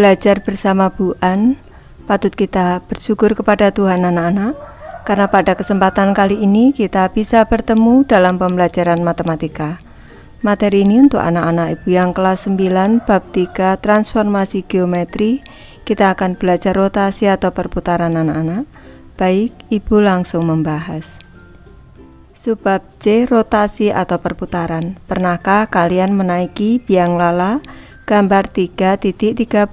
belajar bersama Bu An. Patut kita bersyukur kepada Tuhan anak-anak, karena pada kesempatan kali ini kita bisa bertemu dalam pembelajaran matematika. Materi ini untuk anak-anak ibu yang kelas 9 bab 3 transformasi geometri. Kita akan belajar rotasi atau perputaran anak-anak. Baik, ibu langsung membahas. Subbab C, rotasi atau perputaran. Pernahkah kalian menaiki biang lala? Gambar 3.34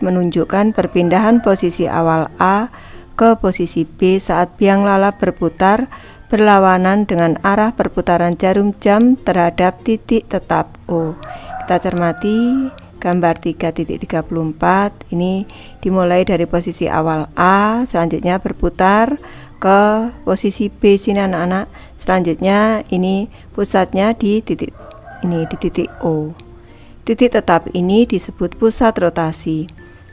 menunjukkan perpindahan posisi awal A ke posisi B saat biang lala berputar berlawanan dengan arah perputaran jarum jam terhadap titik tetap O. Kita cermati gambar 3.34. Ini dimulai dari posisi awal A, selanjutnya berputar ke posisi B sini anak-anak. Selanjutnya ini pusatnya di titik ini, di titik O. Titik tetap ini disebut pusat rotasi.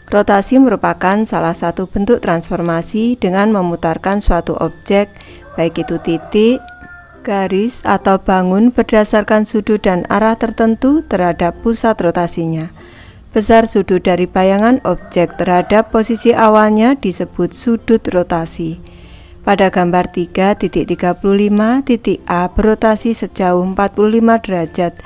Rotasi merupakan salah satu bentuk transformasi dengan memutarkan suatu objek, baik itu titik, garis, atau bangun berdasarkan sudut dan arah tertentu terhadap pusat rotasinya. Besar sudut dari bayangan objek terhadap posisi awalnya disebut sudut rotasi. Pada gambar 3.35, titik A berotasi sejauh 45 derajat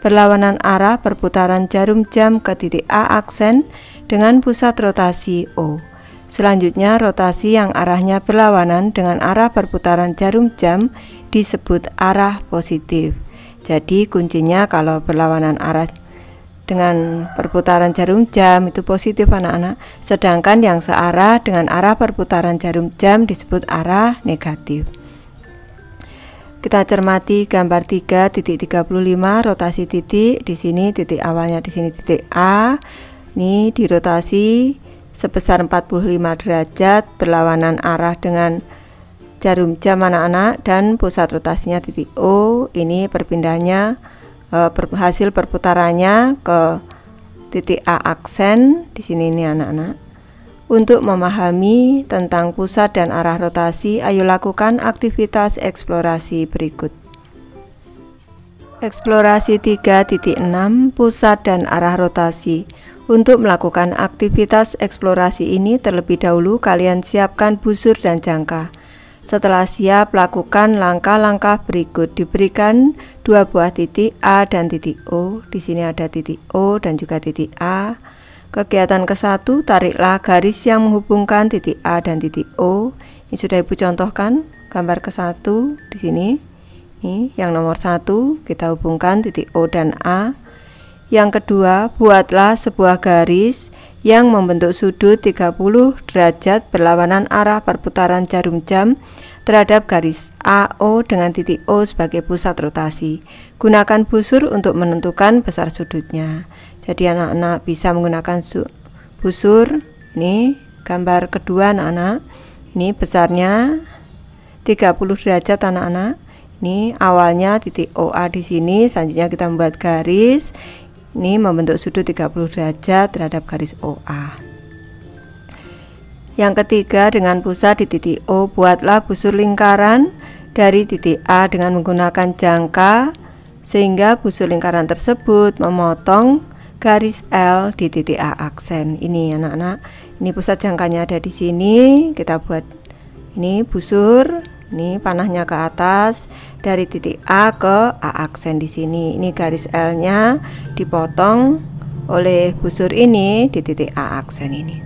berlawanan arah perputaran jarum jam ke titik A aksen dengan pusat rotasi O. Selanjutnya, rotasi yang arahnya berlawanan dengan arah perputaran jarum jam disebut arah positif. Jadi kuncinya kalau berlawanan arah dengan perputaran jarum jam itu positif anak-anak, sedangkan yang searah dengan arah perputaran jarum jam disebut arah negatif. Kita cermati gambar 3.35 rotasi titik. Di sini titik awalnya, di sini titik A. Ini dirotasi sebesar 45 derajat berlawanan arah dengan jarum jam anak-anak, dan pusat rotasinya titik O. Ini perpindahannya hasil perputarannya ke titik A aksen di sini nih anak-anak. Untuk memahami tentang pusat dan arah rotasi, ayo lakukan aktivitas eksplorasi berikut. Eksplorasi 3.6 pusat dan arah rotasi. Untuk melakukan aktivitas eksplorasi ini terlebih dahulu kalian siapkan busur dan jangka. Setelah siap, lakukan langkah-langkah berikut. Diberikan dua buah titik A dan titik O. Di sini ada titik O dan juga titik A. Kegiatan ke-1, tariklah garis yang menghubungkan titik A dan titik O. Ini sudah ibu contohkan gambar ke-1 di sini. Ini yang nomor 1, kita hubungkan titik O dan A. Yang kedua, buatlah sebuah garis yang membentuk sudut 30 derajat berlawanan arah perputaran jarum jam terhadap garis AO dengan titik O sebagai pusat rotasi. Gunakan busur untuk menentukan besar sudutnya. Jadi anak-anak bisa menggunakan busur. Ini gambar kedua anak-anak. Ini besarnya 30 derajat anak-anak. Ini awalnya titik OA di sini. Selanjutnya kita membuat garis. Ini membentuk sudut 30 derajat terhadap garis OA. Yang ketiga, dengan pusat di titik O, buatlah busur lingkaran dari titik A dengan menggunakan jangka, sehingga busur lingkaran tersebut memotong garis L di titik A aksen. Ini anak-anak, ini pusat jangkanya ada di sini. Kita buat ini busur, ini panahnya ke atas dari titik A ke A aksen di sini. Ini garis L-nya dipotong oleh busur ini di titik A aksen ini.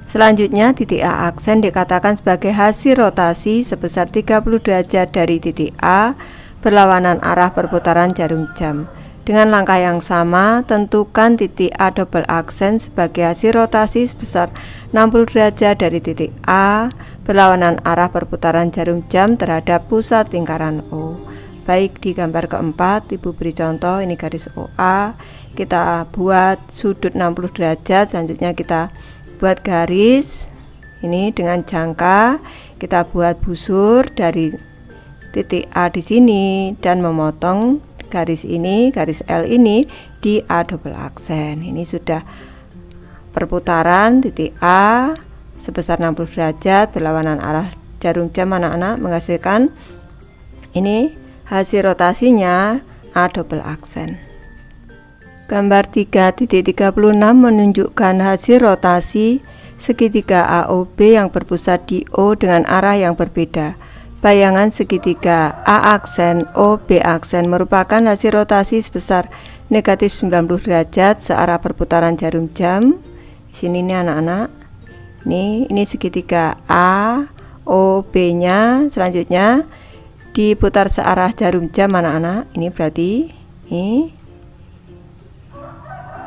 Selanjutnya, titik A aksen dikatakan sebagai hasil rotasi sebesar 30 derajat dari titik A berlawanan arah perputaran jarum jam. Dengan langkah yang sama, tentukan titik A double aksen sebagai hasil rotasi sebesar 60 derajat dari titik A berlawanan arah perputaran jarum jam terhadap pusat lingkaran O. Baik, di gambar keempat ibu beri contoh, ini garis OA. Kita buat sudut 60 derajat, selanjutnya kita buat garis ini dengan jangka. Kita buat busur dari titik A di sini dan memotong garis ini, garis L ini di A double aksen. Ini sudah perputaran titik A sebesar 60 derajat berlawanan arah jarum jam anak-anak, menghasilkan ini hasil rotasinya A double aksen. Gambar 3.36 menunjukkan hasil rotasi segitiga AOB yang berpusat di O dengan arah yang berbeda. Bayangan segitiga A aksen OB aksen merupakan hasil rotasi sebesar negatif 90 derajat searah perputaran jarum jam. Di sini nih anak-anak. Ini segitiga A OB nya selanjutnya diputar searah jarum jam anak-anak. Ini berarti ini.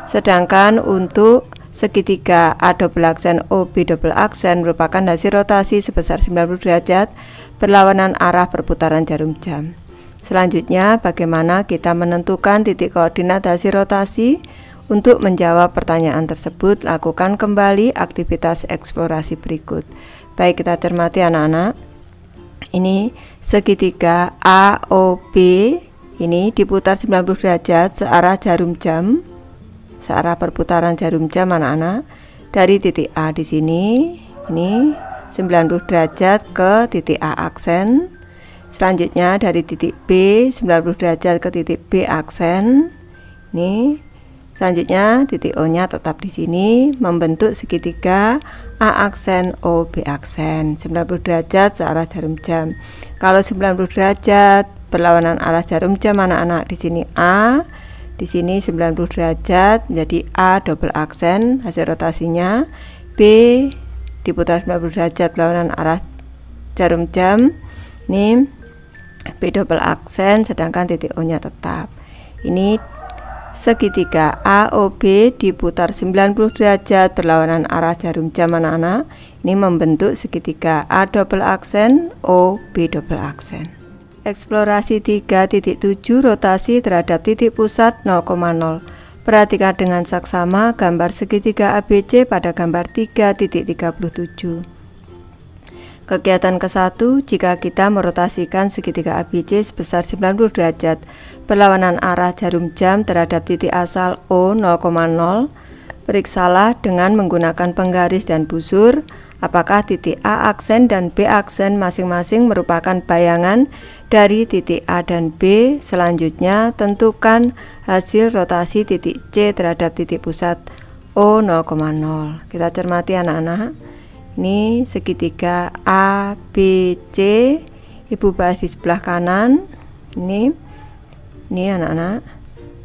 Sedangkan untuk segitiga A double aksen OB double aksen merupakan hasil rotasi sebesar 90 derajat berlawanan arah perputaran jarum jam. Selanjutnya, bagaimana kita menentukan titik koordinat hasil rotasi? Untuk menjawab pertanyaan tersebut, lakukan kembali aktivitas eksplorasi berikut. Baik, kita cermati anak-anak. Ini segitiga AOB ini diputar 90 derajat searah jarum jam. Searah perputaran jarum jam anak-anak dari titik A di sini ini 90 derajat ke titik A aksen. Selanjutnya dari titik B 90 derajat ke titik B aksen. Ini selanjutnya titik O nya tetap di sini membentuk segitiga A aksen OB aksen 90 derajat searah jarum jam. Kalau 90 derajat berlawanan arah jarum jam anak-anak di sini A, di sini 90 derajat jadi A double aksen hasil rotasinya, B diputar 90 derajat berlawanan arah jarum jam, ini B double aksen sedangkan titik O nya tetap. Ini segitiga AOB diputar 90 derajat berlawanan arah jarum jam anak-anak, ini membentuk segitiga A double aksen OB double aksen. Eksplorasi 3.7 rotasi terhadap titik pusat 0,0. Perhatikan dengan saksama gambar segitiga ABC pada gambar 3.37. Kegiatan ke-1, jika kita merotasikan segitiga ABC sebesar 90 derajat berlawanan arah jarum jam terhadap titik asal O 0,0, periksalah dengan menggunakan penggaris dan busur apakah titik A aksen dan B aksen masing-masing merupakan bayangan dari titik A dan B. Selanjutnya, tentukan hasil rotasi titik C terhadap titik pusat O 0,0. Kita cermati anak-anak. Ini segitiga A, B, C. Ibu bahas di sebelah kanan. Ini anak-anak.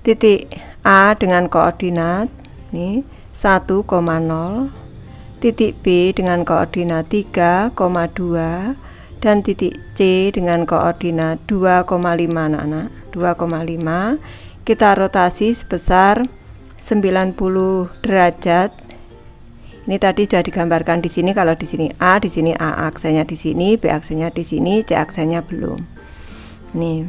Titik A dengan koordinat ini 1,0. Titik B dengan koordinat 3,2 dan titik C dengan koordinat 2,5 anak-anak 2,5. Kita rotasi sebesar 90 derajat. Ini tadi sudah digambarkan di sini. Kalau di sini A, di sini A aksennya di sini, B aksennya di sini, C aksennya belum. Nih.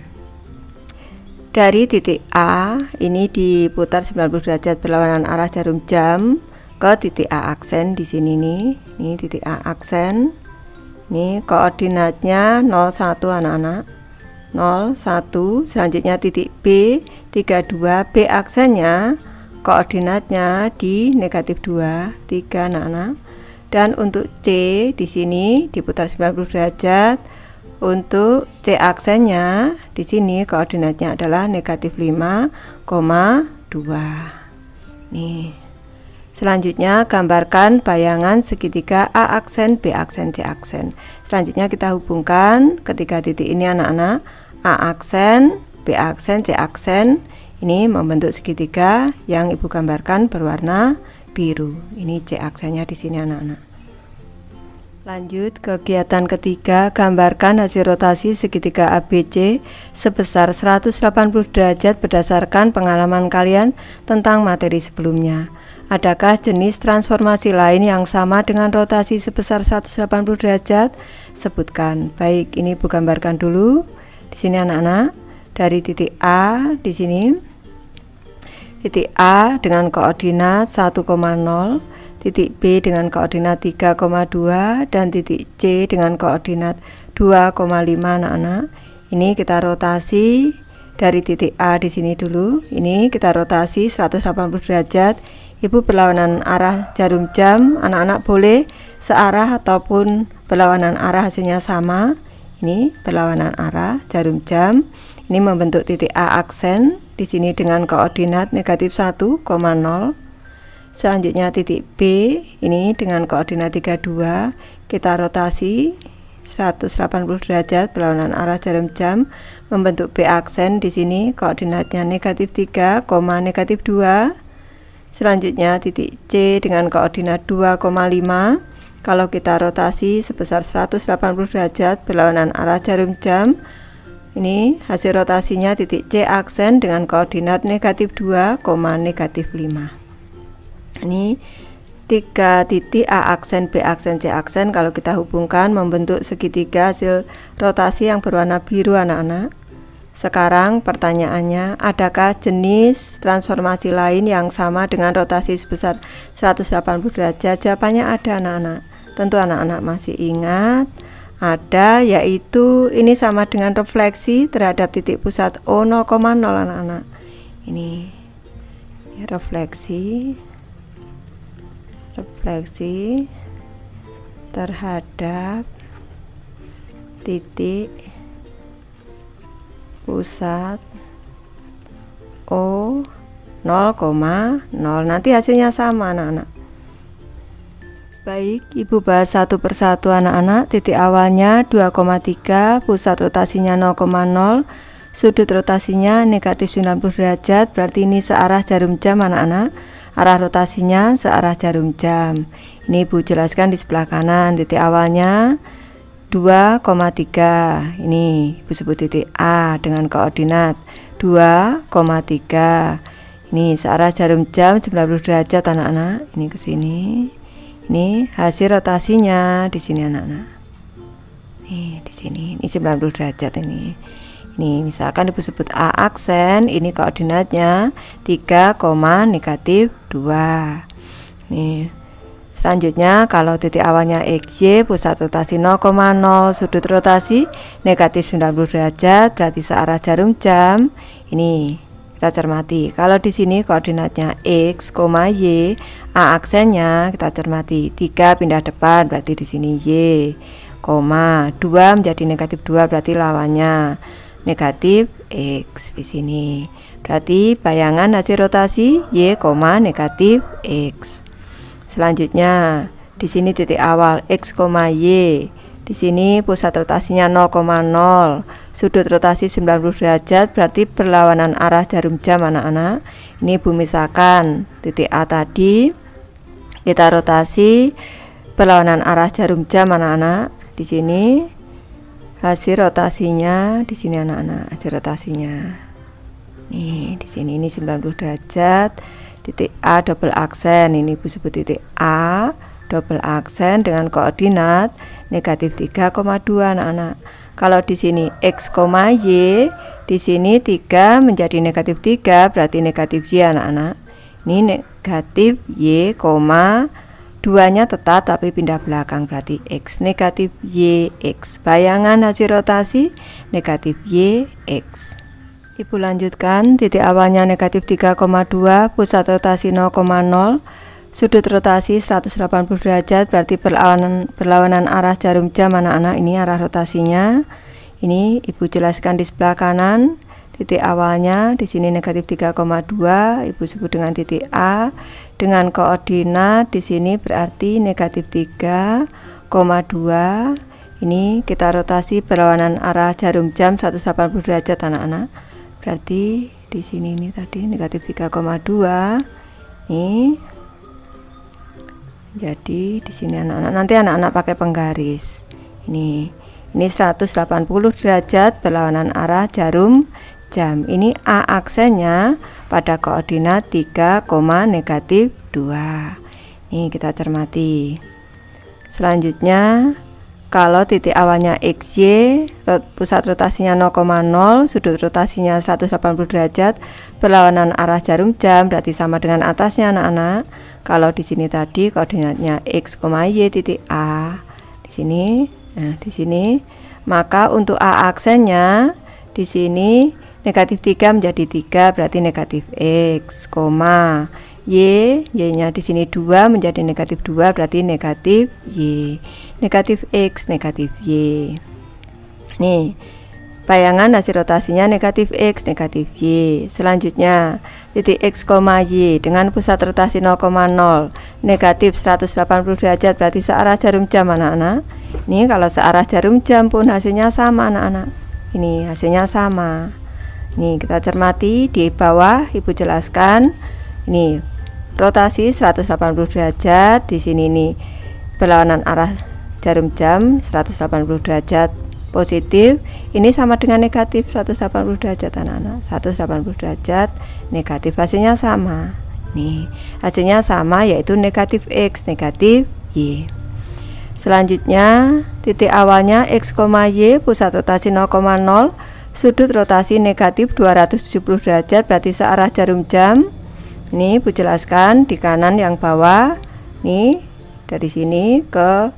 Dari titik A ini diputar 90 derajat berlawanan arah jarum jam ke titik A aksen di sini nih. Ini titik A aksen. Ini koordinatnya 01 anak-anak. 01. Selanjutnya titik B 32, B aksennya koordinatnya di negatif 2, 3 anak-anak. Dan untuk C di sini diputar 90 derajat. Untuk C aksennya di sini koordinatnya adalah negatif 5,2. Nih. Selanjutnya gambarkan bayangan segitiga A aksen, B aksen, C aksen. Selanjutnya kita hubungkan ketiga titik ini anak-anak. A aksen, B aksen, C aksen. Ini membentuk segitiga yang ibu gambarkan berwarna biru. Ini C aksennya di sini anak-anak. Lanjut kegiatan ketiga, gambarkan hasil rotasi segitiga ABC sebesar 180 derajat berdasarkan pengalaman kalian tentang materi sebelumnya. Adakah jenis transformasi lain yang sama dengan rotasi sebesar 180 derajat? Sebutkan. Baik, ini ibu gambarkan dulu. Di sini anak-anak, dari titik A di sini. Titik A dengan koordinat 1,0, titik B dengan koordinat 3,2 dan titik C dengan koordinat 2,5 anak-anak. Ini kita rotasi dari titik A di sini dulu. Ini kita rotasi 180 derajat. Ibu berlawanan arah jarum jam, anak-anak boleh searah ataupun berlawanan arah hasilnya sama. Ini berlawanan arah jarum jam. Ini membentuk titik A aksen di sini dengan koordinat negatif 1,0. Selanjutnya titik B ini dengan koordinat 32, kita rotasi 180 derajat berlawanan arah jarum jam, membentuk B aksen di sini koordinatnya negatif 3, negatif 2. Selanjutnya titik C dengan koordinat 2,5, kalau kita rotasi sebesar 180 derajat berlawanan arah jarum jam, ini hasil rotasinya titik C aksen dengan koordinat negatif 2, negatif 5. Ini 3 titik A aksen, B aksen, C aksen kalau kita hubungkan membentuk segitiga hasil rotasi yang berwarna biru anak-anak. Sekarang pertanyaannya, adakah jenis transformasi lain yang sama dengan rotasi sebesar 180 derajat? Jawabannya ada anak-anak. Tentu anak-anak masih ingat, ada, yaitu ini sama dengan refleksi terhadap titik pusat O 0,0 anak-anak. Ini refleksi terhadap titik pusat O 0,0. Nanti hasilnya sama anak-anak. Baik, Ibu bahas satu persatu anak-anak. Titik awalnya 2,3, pusat rotasinya 0,0, sudut rotasinya negatif 90 derajat, berarti ini searah jarum jam anak-anak. Arah rotasinya searah jarum jam. Ini Ibu jelaskan di sebelah kanan. Titik awalnya 2,3. Ini Ibu sebut titik A dengan koordinat 2,3. Ini searah jarum jam 90 derajat anak-anak. Ini ke sini. Ini hasil rotasinya di sini anak-anak. Nih di sini. Ini 90 derajat ini. Nih, misalkan Ibu sebut A aksen, ini koordinatnya 3, negatif 2. Nih, selanjutnya kalau titik awalnya XY, pusat rotasi 0,0, sudut rotasi negatif 90 derajat, berarti searah jarum jam. Ini kita cermati. Kalau di sini koordinatnya X, Y, A aksennya kita cermati 3 pindah depan, berarti di sini Y, 2 menjadi negatif 2, berarti lawannya negatif X di sini. Berarti bayangan hasil rotasi Y, negatif X. Selanjutnya di sini titik awal X, Y. Di sini pusat rotasinya 0,0. Sudut rotasi 90 derajat, berarti berlawanan arah jarum jam anak-anak. Ini Ibu misalkan titik A tadi kita rotasi berlawanan arah jarum jam anak-anak. Di sini hasil rotasinya di sini anak-anak, hasil rotasinya. Nih, di sini ini 90 derajat. Titik A double aksen, ini Ibu sebut titik A double aksen dengan koordinat negatif 3,2 anak-anak. Kalau di sini X, Y, di sini 3 menjadi negatif 3, berarti negatif Y anak-anak. Ini negatif Y, 2-nya tetap tapi pindah belakang, berarti X, negatif Y, X. Bayangan hasil rotasi negatif Y, X. Ibu lanjutkan, titik awalnya negatif 3,2, pusat rotasi 0,0, sudut rotasi 180 derajat, berarti berlawanan arah jarum jam anak-anak. Ini arah rotasinya. Ini Ibu jelaskan di sebelah kanan. Titik awalnya di sini negatif 3,2, Ibu sebut dengan titik A dengan koordinat di sini berarti negatif 3,2. Ini kita rotasi berlawanan arah jarum jam 180 derajat anak-anak. Berarti di sini ini tadi negatif 3,2. Nih. Jadi di sini anak-anak, nanti anak-anak pakai penggaris. Ini 180 derajat berlawanan arah jarum jam. Ini A aksennya pada koordinat 3, negatif 2. Ini kita cermati. Selanjutnya kalau titik awalnya XY, pusat rotasinya 0,0, sudut rotasinya 180 derajat, berlawanan arah jarum jam, berarti sama dengan atasnya anak-anak. Kalau di sini tadi koordinatnya X, Y titik A. Di sini, nah di sini, maka untuk A aksennya di sini negatif 3 menjadi 3, berarti negatif X, Y-nya di sini 2 menjadi negatif 2, berarti negatif Y. Negatif X, negatif Y. Nih, Bayangan hasil rotasinya negatif X, negatif Y. Selanjutnya, titik X, Y dengan pusat rotasi 0,0 negatif 180 derajat berarti searah jarum jam anak-anak. Ini kalau searah jarum jam pun hasilnya sama anak-anak. Ini hasilnya sama. Nih kita cermati di bawah Ibu jelaskan. Ini rotasi 180 derajat, di sini nih berlawanan arah jarum jam 180 derajat positif, ini sama dengan negatif 180 derajat anak-anak. 180 derajat negatif, hasilnya sama. Nih hasilnya sama, yaitu negatif X, negatif Y. Selanjutnya titik awalnya X, Y, pusat rotasi 0,0, sudut rotasi negatif 270 derajat berarti searah jarum jam. Ini Bu jelaskan di kanan yang bawah. Nih dari sini ke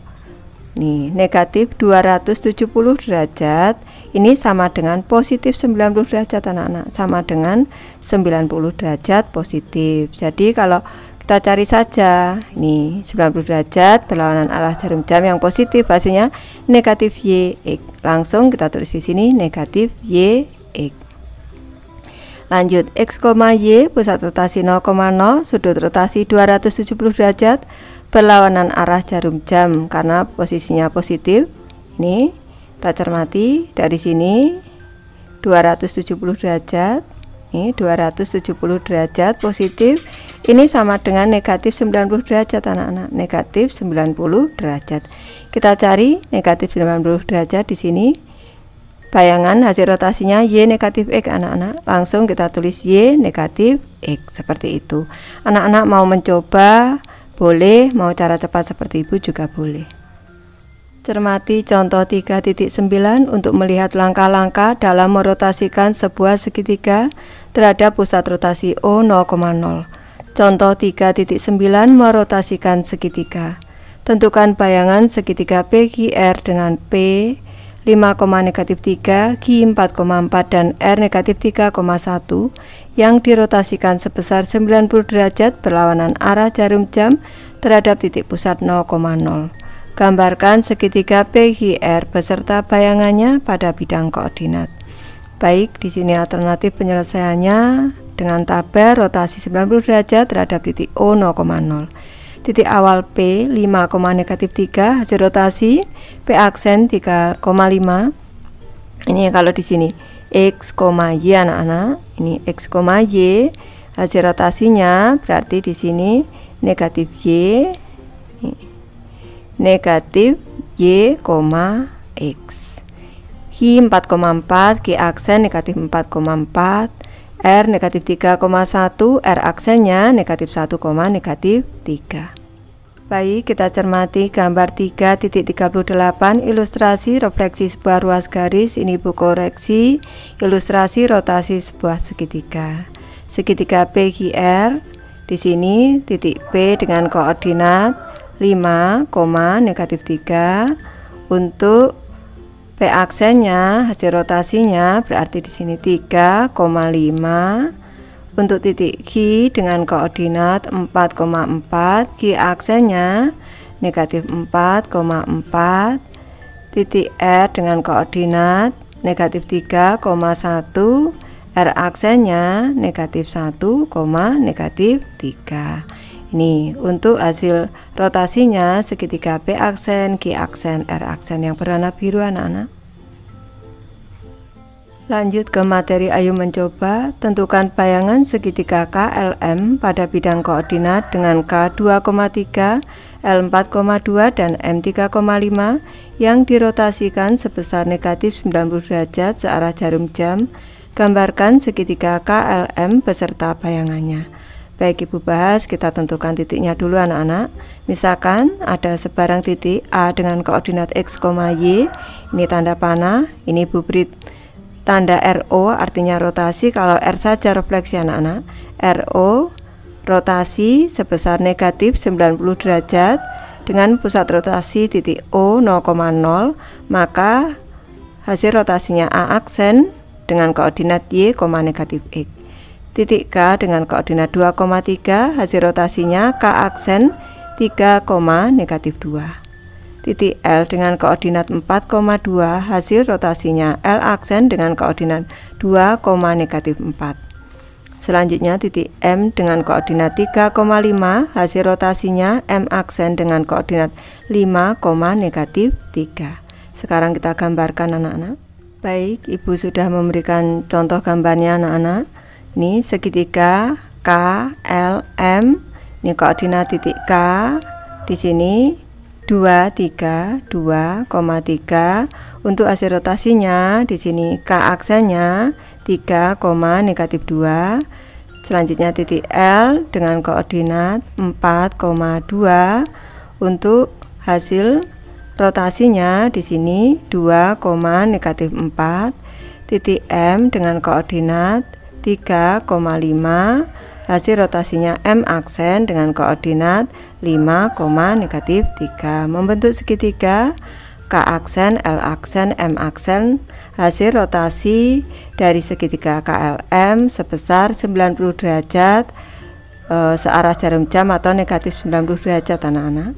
nih negatif 270 derajat. Ini sama dengan positif 90 derajat anak-anak, sama dengan 90 derajat positif. Jadi kalau kita cari saja ini 90 derajat berlawanan arah jarum jam yang positif, hasilnya negatif Y X. Langsung kita tulis di sini negatif Y X. Lanjut, X, Y, pusat rotasi 0,0, sudut rotasi 270 derajat berlawanan arah jarum jam karena posisinya positif. Ini kita cermati dari sini 270 derajat. Ini 270 derajat positif. Ini sama dengan negatif 90 derajat anak-anak. Negatif 90 derajat. Kita cari negatif 90 derajat di sini. Bayangan hasil rotasinya Y negatif X anak-anak. Langsung kita tulis Y negatif X seperti itu. Anak-anak mau mencoba boleh, mau cara cepat seperti Ibu juga boleh. Cermati contoh 3.9 untuk melihat langkah-langkah dalam merotasikan sebuah segitiga terhadap pusat rotasi O 0,0. Contoh 3.9 merotasikan segitiga. Tentukan bayangan segitiga PQR dengan P 5, negatif 3, Q 4,4 dan R negatif 3,1 yang dirotasikan sebesar 90 derajat berlawanan arah jarum jam terhadap titik pusat 0,0. Gambarkan segitiga PQR beserta bayangannya pada bidang koordinat. Baik, di sini alternatif penyelesaiannya dengan tabel rotasi 90 derajat terhadap titik O 0,0. Titik awal P 5, negatif 3, hasil rotasi P aksen 3,5. Ini kalau di sini X, Y anak-anak. Ini X, Y. Hasil rotasinya berarti di sini negatif Y. Negatif Y, X. Q 4,4, Q aksen negatif 4,4. R negatif 3,1, R aksennya negatif 1, negatif 3. Baik, kita cermati gambar 3.38 ilustrasi refleksi sebuah ruas garis. Ini Bu koreksi ilustrasi rotasi sebuah segitiga. Segitiga PQR. Di sini titik P dengan koordinat 5, negatif 3. Untuk P aksennya hasil rotasinya berarti di sini 3,5. Untuk titik Q dengan koordinat 4,4, Q aksennya negatif 4,4. Titik R dengan koordinat negatif 3,1, R aksennya negatif 1, negatif 3. Ini untuk hasil rotasinya segitiga P aksen, Q aksen, R aksen yang berwarna biru anak-anak. Lanjut ke materi ayo mencoba. Tentukan bayangan segitiga KLM pada bidang koordinat dengan K 2,3, L 4,2 dan M 3,5 yang dirotasikan sebesar negatif 90 derajat searah jarum jam. Gambarkan segitiga KLM beserta bayangannya. Baik, Ibu bahas, kita tentukan titiknya dulu anak-anak. Misalkan ada sebarang titik A dengan koordinat X, Y. Ini tanda panah. Ini Ibu beri tanda RO, artinya rotasi. Kalau R saja refleksi anak-anak. RO rotasi sebesar negatif 90 derajat dengan pusat rotasi titik O 0,0, maka hasil rotasinya A aksen dengan koordinat Y, negatif X. Titik K dengan koordinat 2,3, hasil rotasinya K aksen 3, negatif 2. titik L dengan koordinat 4,2, hasil rotasinya L aksen dengan koordinat 2, -4. Selanjutnya titik M dengan koordinat 3,5, hasil rotasinya M aksen dengan koordinat 5, -3. Sekarang kita gambarkan anak-anak. Baik, Ibu sudah memberikan contoh gambarnya anak-anak. Ini segitiga K, L, M. Ini koordinat titik K. Di sini 2, 3, 2,3. Untuk hasil rotasinya di sini K aksennya 3, -2. Selanjutnya titik L dengan koordinat 4,2. Untuk hasil rotasinya di sini 2, -4. Titik M dengan koordinat 3,5. Hasil rotasinya M aksen dengan koordinat 5, -3. Membentuk segitiga K aksen, L aksen, M aksen. Hasil rotasi dari segitiga KLM sebesar 90 derajat searah jarum jam atau -90 derajat anak-anak.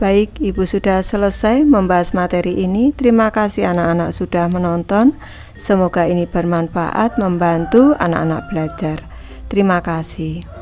Baik, Ibu sudah selesai membahas materi ini. Terima kasih anak-anak sudah menonton. Semoga ini bermanfaat membantu anak-anak belajar. Terima kasih.